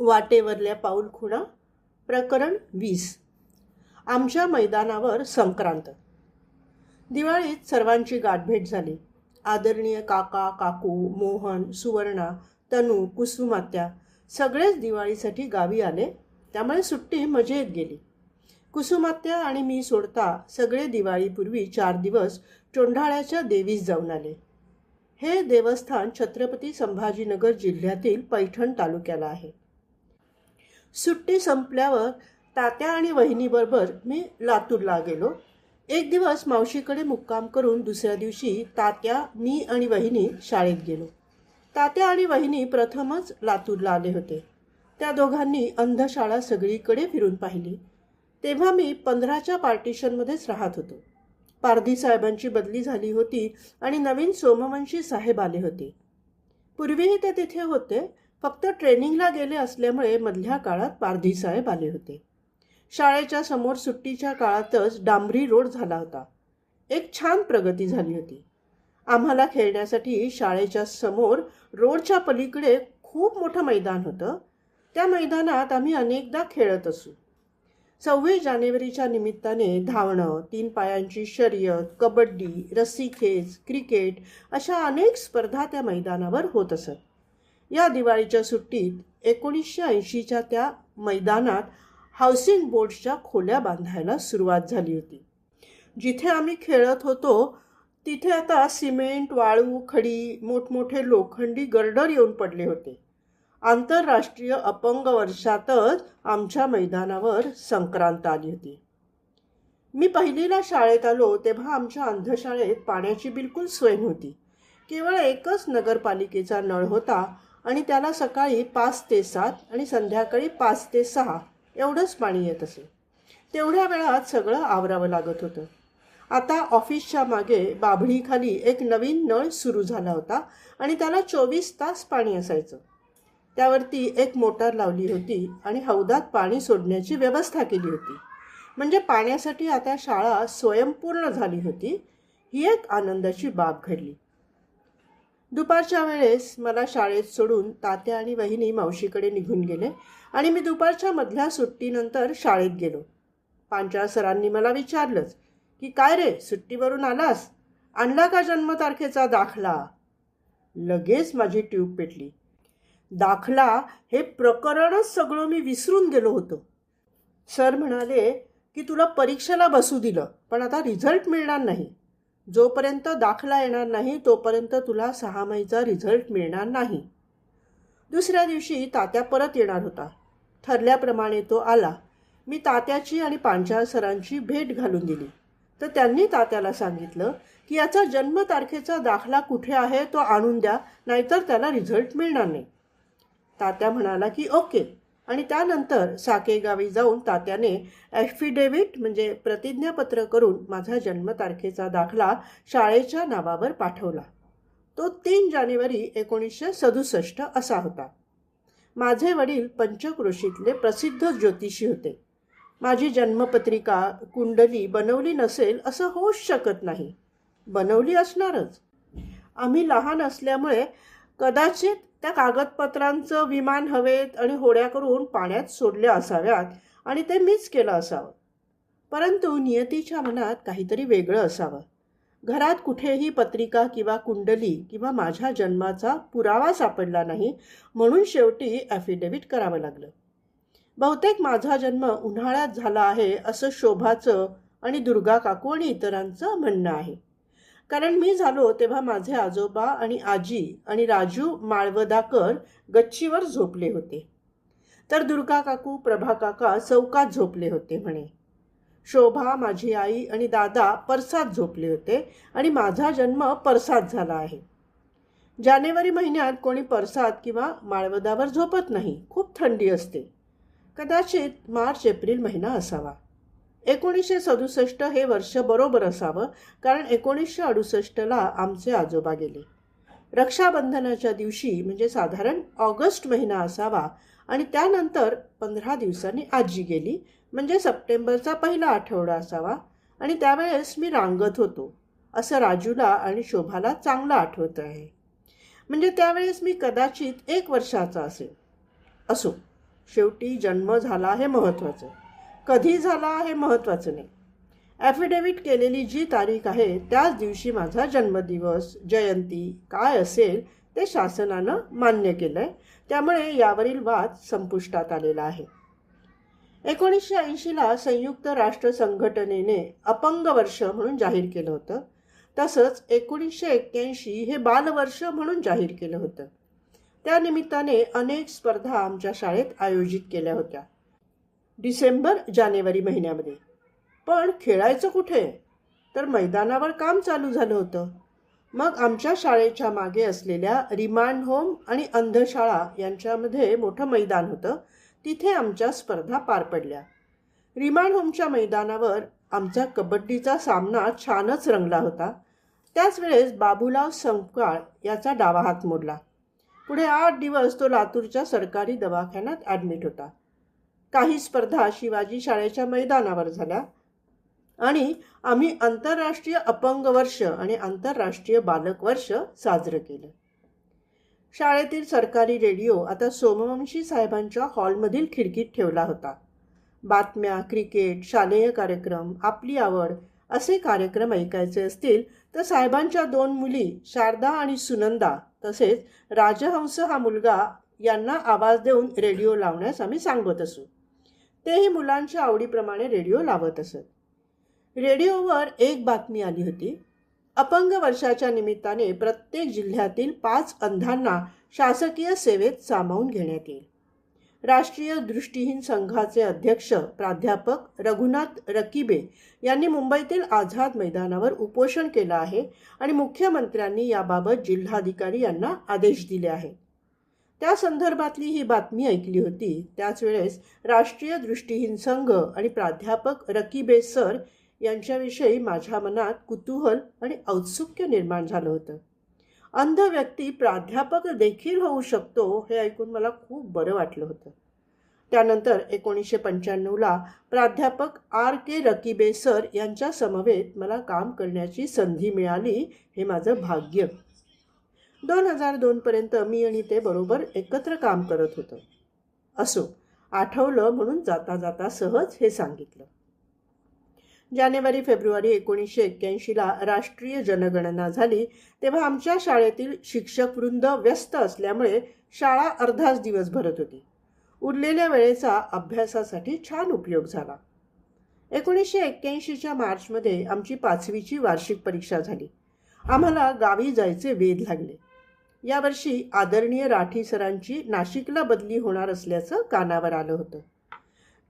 वाटेवरल्या पाऊलखुणा प्रकरण 20. आमच्या मैदानावर संक्रांत. दिवाळीत सर्वांची गाठभेट झाली. आदरणीय काका काकू, मोहन, सुवर्णा, तनू, कुसुमात्या सगळेच दिवाळीसाठी गावी आले. त्यामुळे सुट्टी मजेत गेली. कुसुमात्या आणि मी सोडता सगळे दिवाळीपूर्वी 4 दिवस चोंढाळ्याच्या देवीस जाऊन आले. हे देवस्थान छत्रपती संभाजीनगर जिल्ह्यातील पैठण तालुक्याला आहे. सुट्टी संपल्यावर तात्या आणि वहिनीबरोबर मी लातूरला गेलो. एक दिवस मावशीकडे मुक्काम करून दुसऱ्या दिवशी तात्या, मी आणि वहिनी शाळेत गेलो. तात्या आणि वहिनी प्रथमच लातूरला आले होते. त्या दोघांनी अंधशाळा सगळीकडे फिरून पाहिली. तेव्हा मी 15च्या पार्टिशनमध्येच राहत होतो. पारधी साहेबांची बदली झाली होती आणि नवीन सोमवंशी साहेब आले होते. पूर्वीही ते तिथे होते, फक्त ट्रेनिंगला गेले असल्यामुळे मधल्या काळात पारधी साहेब आले होते. शाळेच्या समोर सुट्टीच्या काळातच डांबरी रोड झाला होता. एक छान प्रगती झाली होती. आम्हाला खेळण्यासाठी शाळेच्या समोर रोडच्या पलीकडे खूप मोठं मैदान होतं. त्या मैदानात आम्ही अनेकदा खेळत असू. 26 जानेवारीच्या निमित्ताने धावणं, 3 पायांची शर्यत, कबड्डी, रस्सीखेच, क्रिकेट अशा अनेक स्पर्धा त्या मैदानावर होत असत. या दिवाळीच्या सुट्टीत 1980च्या त्या मैदानात हाऊसिंग बोर्ड्सच्या खोल्या बांधायला सुरुवात झाली होती. जिथे आम्ही खेळत होतो तिथे आता सिमेंट, वाळू, खडी, मोठमोठे लोखंडी गर्डर येऊन पडले होते. आंतरराष्ट्रीय अपंग वर्षातच आमच्या मैदानावर संक्रांत आली होती. मी पहिलीला शाळेत आलो तेव्हा आमच्या अंधशाळेत पाण्याची बिलकुल सोय नव्हती. केवळ एकच नगरपालिकेचा नळ होता आणि त्याला सकाळी 5 ते 7 आणि संध्याकाळी 5 ते 6 एवढंच पाणी येत असे. तेवढ्या वेळात सगळं आवरावं लागत होतं. आता ऑफिसच्या मागे बाभळीखाली एक नवीन नळ सुरू झाला होता आणि त्याला 24 तास पाणी असायचं. त्यावरती एक मोटार लावली होती आणि हौदात पाणी सोडण्याची व्यवस्था केली होती. म्हणजे पाण्यासाठी आता शाळा स्वयंपूर्ण झाली होती. ही एक आनंदाची बाब घडली. दुपारच्या वेळेस मला शाळेत सोडून तात्या आणि वहिनी मावशीकडे निघून गेले आणि मी दुपारच्या मधल्या सुट्टीनंतर शाळेत गेलो. पांचाळ सरांनी मला विचारलंच की काय रे, सुट्टीवरून आलास? आणला का जन्मतारखेचा दाखला? लगेच माझी ट्यूब पेटली. दाखला हे प्रकरणच सगळं मी विसरून गेलो होतो. सर म्हणाले की तुला परीक्षेला बसू दिलं, पण आता रिझल्ट मिळणार नाही. जोपर्यंत दाखला येणार नाही तोपर्यंत तुला 6 महिन्याचा रिझल्ट मिळणार नाही. दुसऱ्या दिवशी तात्या परत येणार होता. ठरल्याप्रमाणे तो आला. मी तात्याची आणि पांचाळ सरांची भेट घालून दिली. तर त्यांनी तात्याला सांगितलं की याचा जन्मतारखेचा दाखला कुठे आहे तो आणून द्या, नाहीतर त्याला रिझल्ट मिळणार नाही. तात्या म्हणाला की ओके. आणि त्यानंतर साकेगावी जाऊन तात्याने ॲफिडेव्हिट म्हणजे प्रतिज्ञापत्र करून माझा जन्मतारखेचा दाखला शाळेच्या नावावर पाठवला. तो 3 जानेवारी 1967 असा होता. माझे वडील पंचक्रोशीतले प्रसिद्ध ज्योतिषी होते. माझी जन्मपत्रिका, कुंडली बनवली नसेल असं होऊच शकत नाही. बनवली असणारच. आम्ही लहान असल्यामुळे कदाचित त्या कागदपत्रांचं विमान हवेत आणि होड्या करून पाण्यात सोडले असाव्यात आणि ते मीच केलं असावं. परंतु नियतीच्या मनात काहीतरी वेगळं असावं. घरात कुठेही पत्रिका किंवा कुंडली किंवा माझ्या जन्माचा पुरावा सापडला नाही, म्हणून शेवटी ॲफिडेव्हिट करावं लागलं. बहुतेक माझा जन्म उन्हाळ्यात झाला आहे असं शोभाचं आणि दुर्गा काकू आणि इतरांचं म्हणणं आहे. कारण मी झालो तेव्हा माझे आजोबा आणि आजी आणि राजू माळवदाकर गच्चीवर झोपले होते, तर दुर्गा काकू, प्रभा काका चौकात झोपले होते म्हणे. शोभा, माझी आई आणि दादा परसात झोपले होते आणि माझा जन्म परसात झाला आहे. जानेवारी महिन्यात कोणी परसात किंवा माळवदावर झोपत नाही. खूप थंडी असते. कदाचित मार्च एप्रिल महिना असावा. 1967 हे वर्ष बरोबर असावं, कारण 1968ला आमचे आजोबा गेले. रक्षाबंधनाच्या दिवशी म्हणजे साधारण ऑगस्ट महिना असावा आणि त्यानंतर 15 दिवसांनी आजी गेली, म्हणजे सप्टेंबरचा पहिला आठवडा असावा आणि त्यावेळेस मी रांगत होतो असं राजूला आणि शोभाला चांगलं आठवत आहे. म्हणजे त्यावेळेस मी कदाचित 1 वर्षाचा असेल. असो, शेवटी जन्म झाला हे महत्त्वाचं, कधी झाला हे महत्त्वाचं नाही. ॲफिडेव्हिट केलेली जी तारीख आहे त्याच दिवशी माझा जन्मदिवस, जयंती काय असेल ते शासनानं मान्य केलं आहे. त्यामुळे यावरील वाद संपुष्टात आलेला आहे. 1980ला संयुक्त राष्ट्र संघटनेने अपंग वर्ष म्हणून जाहीर केलं होतं. तसंच 1981 हे बालवर्ष म्हणून जाहीर केलं होतं. त्यानिमित्ताने अनेक स्पर्धा आमच्या शाळेत आयोजित केल्या होत्या डिसेंबर जानेवारी महिन्यामध्ये. पण खेळायचं कुठे, तर मैदानावर काम चालू झालं होतं. मग आमच्या शाळेच्या मागे असलेल्या रिमांड होम आणि अंधशाळा यांच्यामध्ये मोठं मैदान होतं. तिथे आमच्या स्पर्धा पार पडल्या. रिमांड होमच्या मैदानावर आमचा कबड्डीचा सामना छानच रंगला होता. त्याच वेळेस बाबूराव संकाळ याचा डावा हात मोडला. पुढे 8 दिवस तो लातूरच्या सरकारी दवाखान्यात ॲडमिट होता. काही स्पर्धा शिवाजी शाळेच्या मैदानावर झाल्या आणि आम्ही आंतरराष्ट्रीय अपंग वर्ष आणि आंतरराष्ट्रीय बालक वर्ष साजरं केलं. शाळेतील सरकारी रेडिओ आता सोमवंशी साहेबांच्या हॉलमधील खिडकीत ठेवला होता. बातम्या, क्रिकेट, शालेय कार्यक्रम, आपली आवड असे कार्यक्रम ऐकायचे असतील तर साहेबांच्या 2 मुली शारदा आणि सुनंदा तसेच राजहंस हा मुलगा यांना आवाज देऊन रेडिओ लावण्यास आम्ही सांगत असू. तेही मुलांच्या आवडीप्रमाणे रेडिओ लावत असत. रेडिओवर एक बातमी आली होती. अपंग वर्षाच्या निमित्ताने प्रत्येक जिल्ह्यातील 5 अंधांना शासकीय सेवेत सामावून घेण्यात येईल. राष्ट्रीय दृष्टिहीन संघाचे अध्यक्ष प्राध्यापक रघुनाथ रकीबे यांनी मुंबईतील आझाद मैदानावर उपोषण केलं आहे आणि मुख्यमंत्र्यांनी याबाबत जिल्हाधिकारी यांना आदेश दिले आहेत. त्या संदर्भातली ही बातमी ऐकली होती. त्याच वेळेस राष्ट्रीय दृष्टिहीन संघ आणि प्राध्यापक रकीबे सर यांच्याविषयी माझ्या मनात कुतूहल आणि औत्सुक्य निर्माण झालं होतं. अंध व्यक्ती प्राध्यापक देखील होऊ शकतो हे ऐकून मला खूप बरं वाटलं होतं. त्यानंतर 1995ला प्राध्यापक R.K. रकीबे सर यांच्या समवेत मला काम करण्याची संधी मिळाली. हे माझं भाग्य. 2002पर्यंत मी आणि ते बरोबर एकत्र काम करत होतो. असो, आठवलं म्हणून जाता जाता सहज हे सांगितलं. जानेवारी-फेब्रुवारी 1981ला राष्ट्रीय जनगणना झाली तेव्हा आमच्या शाळेतील शिक्षकवृंद व्यस्त असल्यामुळे शाळा अर्धाच दिवस भरत होती. उरलेल्या वेळेचा अभ्यासासाठी छान उपयोग झाला. 1981च्या मार्चमध्ये आमची 5वीची वार्षिक परीक्षा झाली. आम्हाला गावी जायचे वेध लागले. यावर्षी आदरणीय राठी सरांची नाशिकला बदली होणार असल्याचं कानावर आलं होतं.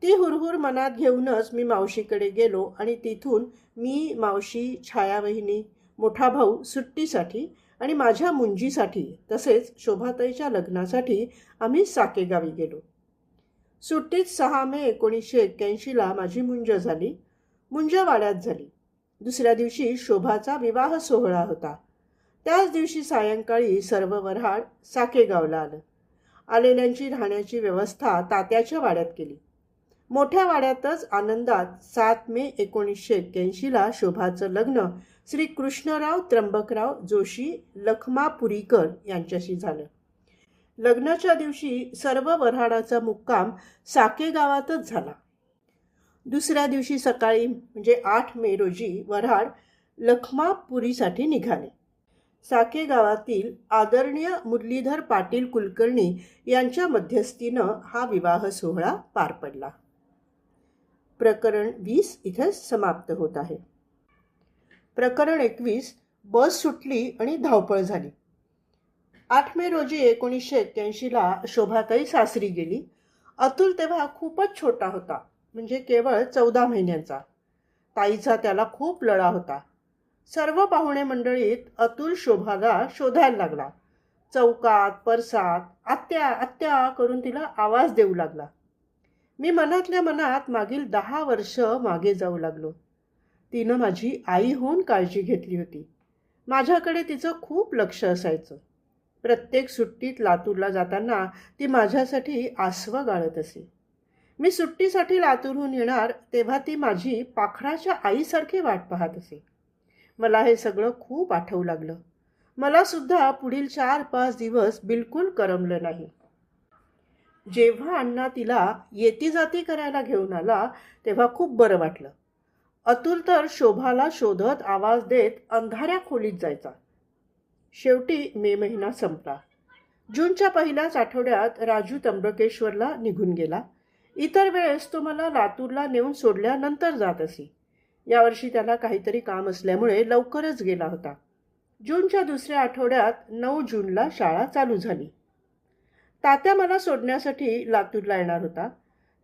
ती हुरहुर मनात घेऊनच मी मावशीकडे गेलो आणि तिथून मी, मावशी, छायावहिनी, मोठा भाऊ सुट्टीसाठी आणि माझ्या मुंजीसाठी तसेच शोभाताईच्या लग्नासाठी आम्ही साकेगावी गेलो. सुट्टीत 6 मे 1981ला माझी मुंज झाली. मुंज वाड्यात झाली. दुसऱ्या दिवशी शोभाचा विवाह सोहळा होता. त्याच दिवशी सायंकाळी सर्व वऱ्हाड साकेगावला आलं. आलेल्यांची राहण्याची व्यवस्था तात्याच्या वाड्यात केली. मोठ्या वाड्यातच आनंदात 7 मे 1981ला शोभाचं लग्न श्री कृष्णराव त्र्यंबकराव जोशी लखमापुरीकर यांच्याशी झालं. लग्नाच्या दिवशी सर्व वऱ्हाडाचा मुक्काम साकेगावातच झाला. दुसऱ्या दिवशी सकाळी म्हणजे 8 मे रोजी वऱ्हाड लखमापुरीसाठी निघाले. साकेगावातील आदरणीय मुरलीधर पाटील कुलकर्णी यांच्या मध्यस्थीनं हा विवाह सोहळा पार पडला. प्रकरण 20 इथे समाप्त होत आहे. प्रकरण 21 बस सुटली आणि धावपळ झाली. 8 मे रोजी 1981ला शोभाताई सासरी गेली. अतुल तेव्हा खूपच छोटा होता, म्हणजे केवळ 14 महिन्यांचा. ताईचा त्याला खूप लळा होता. सर्व पाहुणे मंडळीत अतुल शोभाला शोधायला लागला. चौकात, परसात आत्या आत्या करून तिला आवाज देऊ लागला. मी मनातल्या मनात मागील 10 वर्ष मागे जाऊ लागलो. तिनं माझी आई होऊन काळजी घेतली होती. माझ्याकडे तिचं खूप लक्ष असायचं. प्रत्येक सुट्टीत लातूरला जाताना ती माझ्यासाठी आसवं गाळत असे. मी सुट्टीसाठी लातूरहून येणार तेव्हा ती माझी पाखराच्या आईसारखी वाट पाहत असे. मला हे सगळं खूप आठवू लागलं. मला सुद्धा पुढील 4-5 दिवस बिलकुल करमलं नाही. जेव्हा अण्णा तिला येती जाती करायला घेऊन आला तेव्हा खूप बरं वाटलं. अतुल तर शोभाला शोधत आवाज देत अंधाऱ्या खोलीत जायचा. शेवटी मे महिना संपला. जूनच्या पहिल्याच आठवड्यात राजू त्र्यंबकेश्वरला निघून गेला. इतर वेळेस तो मला लातूरला नेऊन सोडल्यानंतर जात असे. यावर्षी त्याला काहीतरी काम असल्यामुळे लवकरच गेला होता. जूनच्या दुसऱ्या आठवड्यात 9 जूनला शाळा चालू झाली. तात्या मला सोडण्यासाठी लातूरला येणार होता.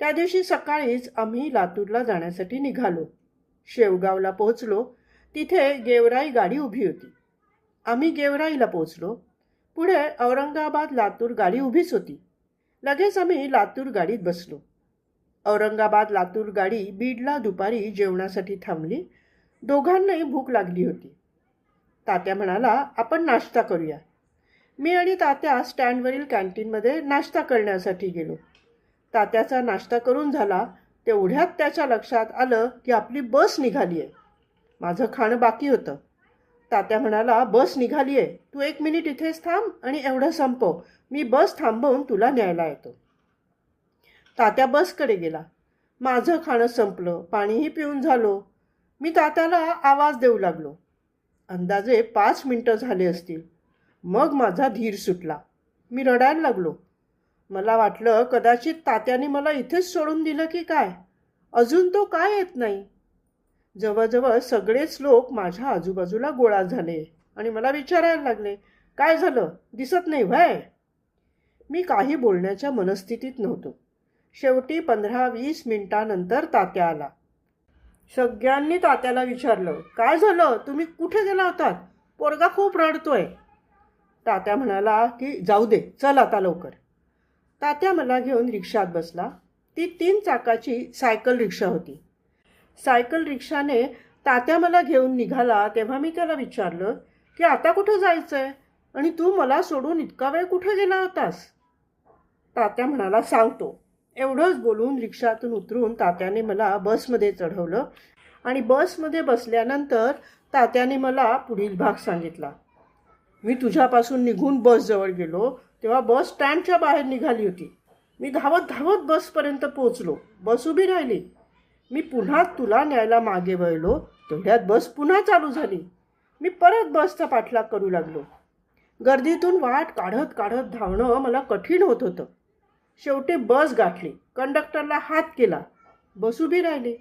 त्या दिवशी सकाळीच आम्ही लातूरला जाण्यासाठी निघालो. शेवगावला पोहोचलो. तिथे गेवराई गाडी उभी होती. आम्ही गेवराईला पोहोचलो. पुढे औरंगाबाद लातूर गाडी उभीच होती. लगेच आम्ही लातूर गाडीत बसलो. औरंगाबाद लातूर गाडी बीडला दुपारी जेवणासाठी थांबली. दोघांनाही भूक लागली होती. तात्या म्हणाला, आपण नाश्ता करूया. मी आणि तात्या स्टँडवरील कॅन्टीनमध्ये नाश्ता करण्यासाठी गेलो. तात्याचा नाश्ता करून झाला तेवढ्यात त्याच्या लक्षात आलं की आपली बस निघाली आहे. माझं खाणं बाकी होतं. तात्या म्हणाला, बस निघाली आहे, तू 1 मिनिट इथेच थांब आणि एवढं संपव, मी बस थांबवून तुला न्यायला येतो. तात्या बसकडे गेला. माझं खाणं संपलं, पाणीही पिऊन झालो. मी तात्याला आवाज देऊ लागलो. अंदाजे 5 मिनटं झाले असतील. मग माझा धीर सुटला. मी रडायला लागलो. मला वाटलं कदाचित तात्याने मला इथेच सोडून दिलं की काय. अजून तो काय येत नाही. जवळजवळ सगळेच लोक माझ्या आजूबाजूला गोळा झाले आणि मला विचारायला लागले, काय झालं, दिसत नाही व्हय. मी काही बोलण्याच्या मनस्थितीत नव्हतो. शेवटी 15-20 मिनिटांनंतर तात्या आला. सगळ्यांनी तात्याला विचारलं, काय झालं, तुम्ही कुठे गेला होतात, पोरगा खूप रडतोय. तात्या म्हणाला की जाऊ दे, चल आता लवकर. तात्या मला घेऊन रिक्षात बसला. ती 3 चाकाची सायकल रिक्षा होती. सायकल रिक्षाने तात्या मला घेऊन निघाला तेव्हा मी त्याला विचारलं की आता कुठं जायचं आहे आणि तू मला सोडून इतका वेळ कुठे गेला होतास. तात्या म्हणाला, सांगतो. एवढंच बोलून रिक्षातून उतरून तात्याने मला बसमध्ये चढवलं आणि बसमध्ये बसल्यानंतर तात्याने मला पुढील भाग सांगितला. मी तुझ्यापासून निघून बसजवळ गेलो तेव्हा बस स्टँडच्या बाहेर निघाली होती. मी धावत धावत बसपर्यंत पोचलो. बस उभी राहिली. मी पुन्हा तुला न्यायला मागे वळलो तेवढ्यात बस पुन्हा चालू झाली. मी परत बसचा पाठलाग करू लागलो. गर्दीतून वाट काढत काढत धावणं मला कठीण होत होतं. शेवटी बस गाठली. कंडक्टरला हात केला. बस उभी राहिली.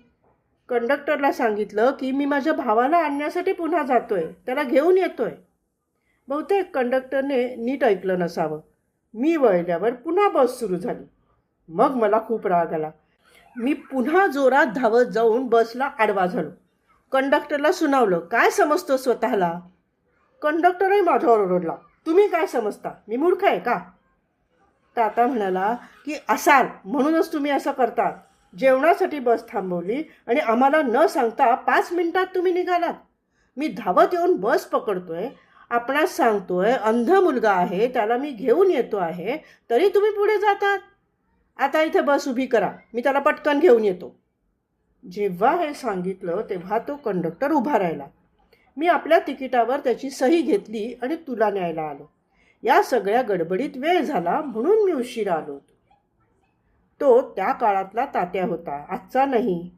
कंडक्टरला सांगितलं की मी माझ्या भावाला आणण्यासाठी पुन्हा जातोय, त्याला घेऊन येतोय. बहुतेक कंडक्टरने नीट ऐकलं नसावं. मी वळल्यावर पुन्हा बस सुरू झाली. मग मला खूप राग आला. मी पुन्हा जोरात धावत जाऊन बसला आडवा झालो. कंडक्टरला सुनावलं, काय समजतो स्वतःला. कंडक्टरही माझ्यावर ओरडला, तुम्ही काय समजता, मी मूर्ख आहे का. तात्या म्हणाला की असाल म्हणूनच तुम्ही असं करतात. जेवणासाठी बस थांबवली आणि आम्हाला न सांगता 5 मिनिटात तुम्ही निघालात. मी धावत येऊन बस पकडतोय, आपणास सांगतोय अंध मुलगा आहे, त्याला मी घेऊन येतो आहे, तरी तुम्ही पुढे जातात. आता इथे बस उभी करा, मी त्याला पटकन घेऊन येतो. जेव्हा हे सांगितलं तेव्हा तो कंडक्टर उभा राहिला. मी आपल्या तिकिटावर त्याची सही घेतली आणि तुला न्यायला आलो. या सगळ्या गडबडीत वेळ झाला म्हणून मी उशिरा आलो होतो. तो त्या काळातला तात्या होता, आजचा नाही.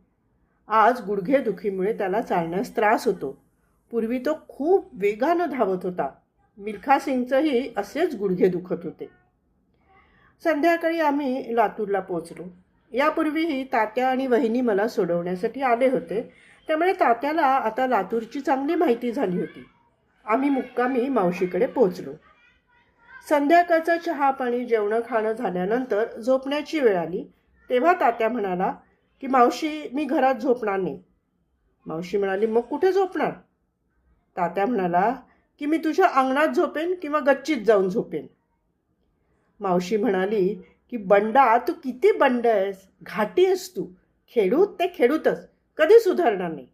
आज गुडघेदुखीमुळे त्याला चालण्यास त्रास होतो. पूर्वी तो खूप वेगानं धावत होता. मिल्खा सिंगचंही असेच गुडघे दुखत होते. संध्याकाळी आम्ही लातूरला पोचलो. यापूर्वीही तात्या आणि वहिनी मला सोडवण्यासाठी आले होते, त्यामुळे तात्याला आता लातूरची चांगली माहिती झाली होती. आम्ही मुक्कामी मावशीकडे पोचलो. संध्याकाळचं चहा पाणी जेवणं खाणं झाल्यानंतर झोपण्याची वेळ आली तेव्हा तात्या म्हणाला की मावशी, मी घरात झोपणार नाही. मावशी म्हणाली, मग कुठे झोपणार. तात्या म्हणाला की मी तुझ्या अंगणात झोपेन किंवा गच्चीत जाऊन झोपेन. मावशी म्हणाली की बंडा, तू किती बंड आहेस, घाटी आहेस तू, खेडूत ते खेडूतच, कधी सुधारणार नाही.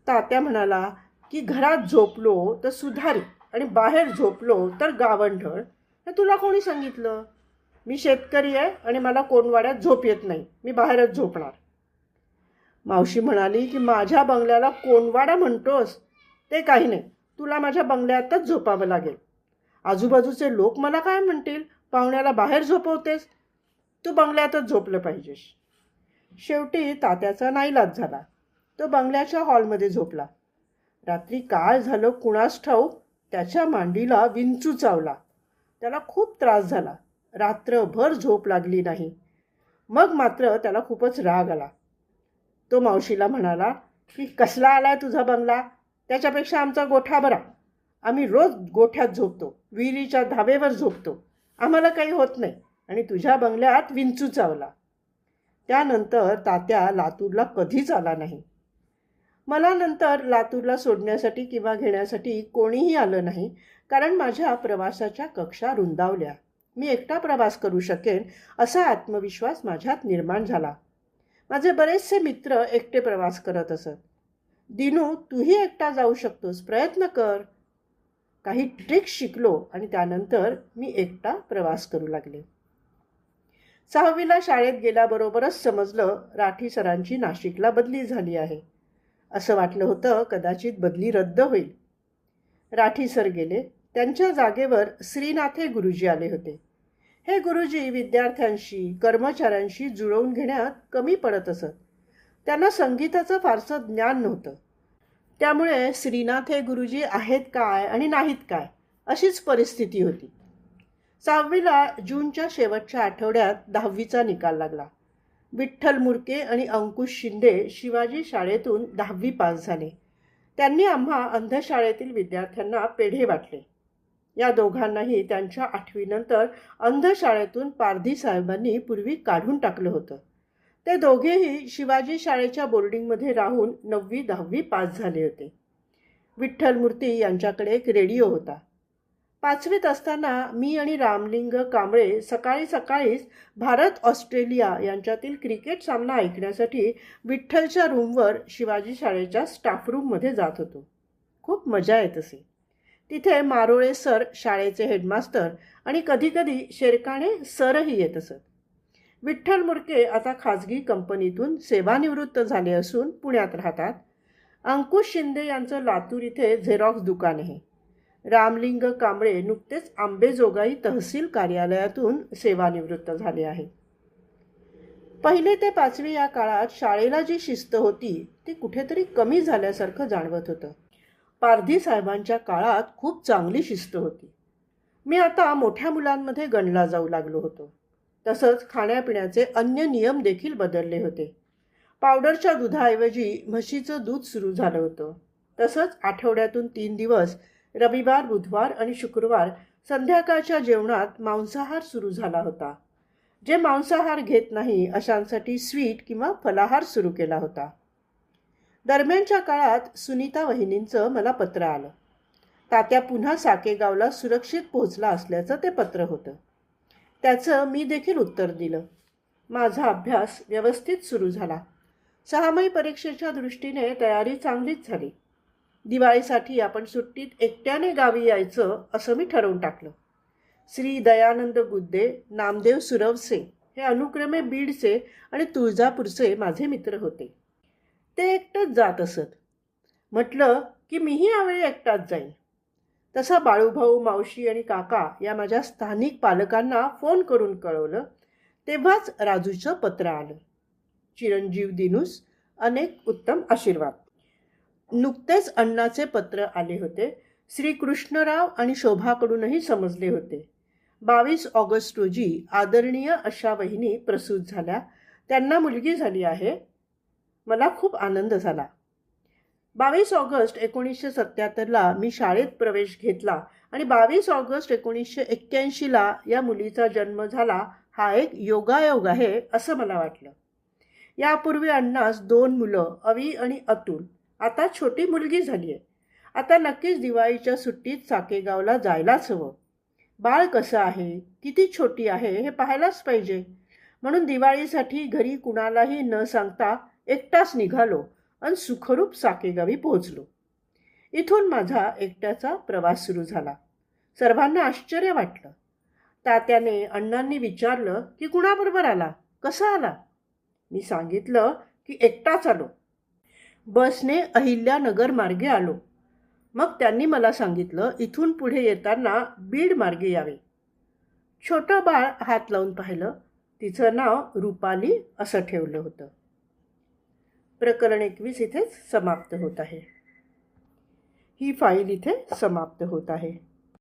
तात्या म्हणाला की घरात झोपलो तर सुधारी आणि बाहेर झोपलो तर गावंढळ. हे तुला कोणी सांगितलं. मी शेतकरी आहे आणि मला कोणवाड्यात झोप येत नाही, मी बाहेरच झोपणार. मावशी म्हणाली की माझ्या बंगल्याला कोणवाडा म्हणतोस ते काही नाही, तुला माझ्या बंगल्यातच झोपावं लागेल. आजूबाजूचे लोक मला काय म्हणतील, पाहुण्याला बाहेर झोपवतेस, तू बंगल्यातच झोपलं पाहिजेस. शेवटी तात्याचा नाईलाज झाला. तो बंगल्याच्या हॉलमध्ये झोपला. रात्री काय झालं कुणास ठाऊक, त्याच्या मांडीला विंचू चावला. त्याला खूप त्रास झाला. रात्रभर झोप लागली नाही. मग मात्र त्याला खूपच राग आला. तो मावशीला म्हणाला की कसला आलाय तुझा बंगला, त्याच्यापेक्षा आमचा गोठा बरा. आम्ही रोज गोठ्यात झोपतो, विहिरीच्या धाबेवर झोपतो, आम्हाला काही होत नाही, आणि तुझ्या बंगल्यात विंचू चावला. त्यानंतर तात्या लातूरला कधीच आला नाही. मला नंतर लातूरला सोडण्यासाठी किंवा घेण्यासाठी कोणीही आलं नाही, कारण माझ्या प्रवासाच्या कक्षा रुंदावल्या. मी एकटा प्रवास करू शकेन असा आत्मविश्वास माझ्यात निर्माण झाला. माझे बरेचसे मित्र एकटे प्रवास करत असत. दिनू, तूही एकटा जाऊ शकतोस, प्रयत्न कर. काही ट्रिक्स शिकलो आणि त्यानंतर मी एकटा प्रवास करू लागले. 6वीला शाळेत गेल्याबरोबरच समजलं राठी सरांची नाशिकला बदली झाली आहे. असं वाटलं होतं कदाचित बदली रद्द होईल. राठी सर गेले. त्यांच्या जागेवर श्रीनाथे गुरुजी आले होते. हे गुरुजी विद्यार्थ्यांशी कर्मचाऱ्यांशी जुळवून घेण्यात कमी पडत असत. त्यांना संगीताचं फारसं ज्ञान नव्हतं. त्यामुळे श्रीनाथे गुरुजी आहेत काय आणि नाहीत काय अशीच परिस्थिती होती. 6वीला जूनच्या शेवटच्या आठवड्यात 10वीचा निकाल लागला. विठ्ठल मुरके आणि अंकुश शिंदे शिवाजी शाळेतून 10वी पास झाले. त्यांनी आम्हा अंधशाळेतील विद्यार्थ्यांना पेढे वाटले. या दोघांनाही त्यांच्या 8वीनंतर अंधशाळेतून पारधी साहेबांनी पूर्वी काढून टाकलं होतं. ते दोघेही शिवाजी शाळेच्या बोर्डिंगमध्ये राहून 9वी 10वी पास झाले होते. विठ्ठल मूर्ती यांच्याकडे एक रेडिओ होता. 5वीत असताना मी आणि रामलिंग कांबळे सकाळी सकाळीच भारत ऑस्ट्रेलिया यांच्यातील क्रिकेट सामना ऐकण्यासाठी विठ्ठलच्या रूमवर शिवाजी शाळेच्या स्टाफ रूममध्ये जात होतो. खूप मजा येत असे. तिथे मारोळे सर शाळेचे हेडमास्टर आणि कधीकधी शेरकाणे सरही येत असत. विठ्ठल मुरके आता खाजगी कंपनीतून सेवानिवृत्त झाले असून पुण्यात राहतात. अंकुश शिंदे यांचं लातूर इथे झेरॉक्स दुकान आहे. रामलिंग कांबळे नुकतेच आंबेजोगाई तहसील कार्यालयातून सेवानिवृत्त झाले आहे. 1 ते 5वी या काळात शाळेला जी शिस्त होती ती कुठेतरी कमी झाल्यासारखं जाणवत होतं. पारधी साहेबांच्या काळात खूप चांगली शिस्त होती. मी आता मोठ्या मुलांमध्ये गणला जाऊ लागलो होतो. तसंच खाण्यापिण्याचे अन्य नियम देखील बदलले होते. पावडरच्या दुधाऐवजी म्हशीचं दूध सुरू झालं होतं. तसंच आठवड्यातून 3 दिवस रविवार, बुधवार आणि शुक्रवार संध्याकाळच्या जेवणात मांसाहार सुरू झाला होता. जे मांसाहार घेत नाही अशांसाठी स्वीट किंवा फलाहार सुरू केला होता. दरम्यानच्या काळात सुनीता वहिनींचं मला पत्र आलं. तात्या पुन्हा साकेगावला सुरक्षित पोहोचला असल्याचं ते पत्र होतं. त्याचं मी देखील उत्तर दिलं. माझा अभ्यास व्यवस्थित सुरू झाला. 6माही परीक्षेच्या दृष्टीने तयारी चांगलीच झाली. दिवाळीसाठी आपण सुट्टीत एकट्याने गावी यायचं असं मी ठरवून टाकलं. श्री दयानंद गुद्दे, नामदेव सुरवसे हे अनुक्रमे बीडचे आणि तुळजापूरचे माझे मित्र होते. ते एकटंच जात असत. म्हटलं की मीही यावेळी एकटाच जाईन. तसा बाळूभाऊ, मावशी आणि काका या माझ्या स्थानिक पालकांना फोन करून कळवलं. तेव्हाच राजूचं पत्र आलं. चिरंजीव दिनूस, अनेक उत्तम आशीर्वाद. नुकतेच अण्णाचे पत्र आले होते. श्रीकृष्णराव आणि शोभाकडूनही समजले होते. 22 ऑगस्ट रोजी आदरणीय अशा वहिनी प्रसूत झाल्या. त्यांना मुलगी झाली आहे. मला खूप आनंद झाला. 22 ऑगस्ट 1977ला मी शाळेत प्रवेश घेतला आणि 22 ऑगस्ट 1981ला या मुलीचा जन्म झाला. हा एक योगायोग आहे असं मला वाटलं. यापूर्वी अण्णास 2 मुलं, अवी आणि अतुल. आता छोटी मुलगी झाली आहे. आता नक्कीच दिवाळीच्या सुट्टीत साकेगावला जायलाच हवं. बाळ कसं आहे, किती छोटी आहे हे पाहायलाच पाहिजे. म्हणून दिवाळीसाठी घरी कुणालाही न सांगता एकटाच निघालो आणि सुखरूप साकेगावी पोहोचलो. इथून माझा एकट्याचा प्रवास सुरू झाला. सर्वांना आश्चर्य वाटलं. तात्याने, अण्णांनी विचारलं की कुणाबरोबर आला, कसा आला? मी सांगितलं की एकटाच आलो. बसने अहिल्यानगर मार्गे आलो. मग त्यांनी मला सांगितलं इथून पुढे येताना बीड मार्गे यावे. छोटं बाळ हात लावून पाहिलं. तिचं नाव रुपाली असं ठेवलं होतं. प्रकरण 21 इथेच समाप्त होत आहे. ही फाईल इथे समाप्त होत आहे.